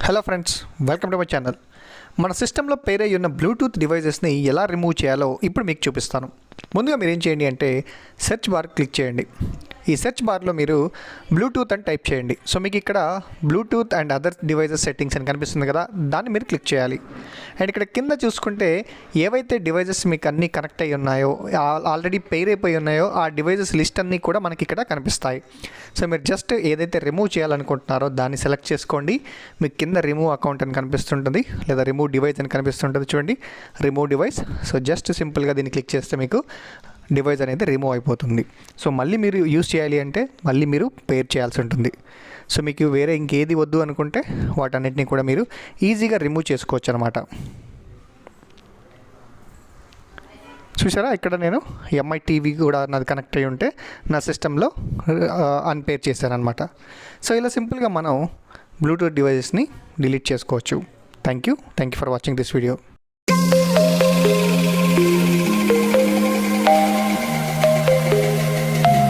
Hello friends, welcome to my channel. మన సిస్టంలో పేర్ అయ్యి ఉన్న బ్లూటూత్ డివైజెస్ని ఎలా రిమూవ్ చేయాలో ఇప్పుడు మీకు చూపిస్తాను. ముందుగా మీరు ఏం చేయండి అంటే సెర్చ్ బార్ క్లిక్ చేయండి. ఈ సెర్చ్ బార్లో మీరు బ్లూటూత్ అని టైప్ చేయండి. సో మీకు ఇక్కడ Bluetooth and other devices settings అని కనిపిస్తుంది కదా, దాన్ని మీరు క్లిక్ చేయాలి. అండ్ ఇక్కడ కింద చూసుకుంటే ఏవైతే డివైజెస్ మీకు అన్నీ కనెక్ట్ అయ్యి ఉన్నాయో, ఆల్రెడీ పెయిర్ అయిపోయి ఉన్నాయో ఆ డివైజెస్ లిస్ట్ అన్నీ కూడా మనకి ఇక్కడ కనిపిస్తాయి. సో మీరు జస్ట్ ఏదైతే రిమూవ్ చేయాలనుకుంటున్నారో దాన్ని సెలెక్ట్ చేసుకోండి. మీకు కింద రిమూవ్ అకౌంట్ అని కనిపిస్తుంటుంది, లేదా రిమూవ్ డివైస్ అని కనిపిస్తుంటుంది. చూడండి, రిమూవ్ డివైస్. సో జస్ట్ సింపుల్గా దీన్ని క్లిక్ చేస్తే మీకు డివైస్ అనేది రిమూవ్ అయిపోతుంది. సో మళ్ళీ మీరు యూజ్ చేయాలి అంటే మళ్ళీ మీరు పేర్ చేయాల్సి ఉంటుంది. సో మీకు వేరే ఇంకేది వద్దు అనుకుంటే వాటన్నిటిని కూడా మీరు ఈజీగా రిమూవ్ చేసుకోవచ్చు అనమాట. చూసారా, ఇక్కడ నేను ఎంఐ టీవీ కూడా నాది కనెక్ట్ అయ్యి ఉంటే నా సిస్టంలో అన్పేర్ చేశాను అనమాట. సో ఇలా సింపుల్గా మనం బ్లూటూత్ డివైజెస్ని డిలీట్ చేసుకోవచ్చు. Thank you for watching this video.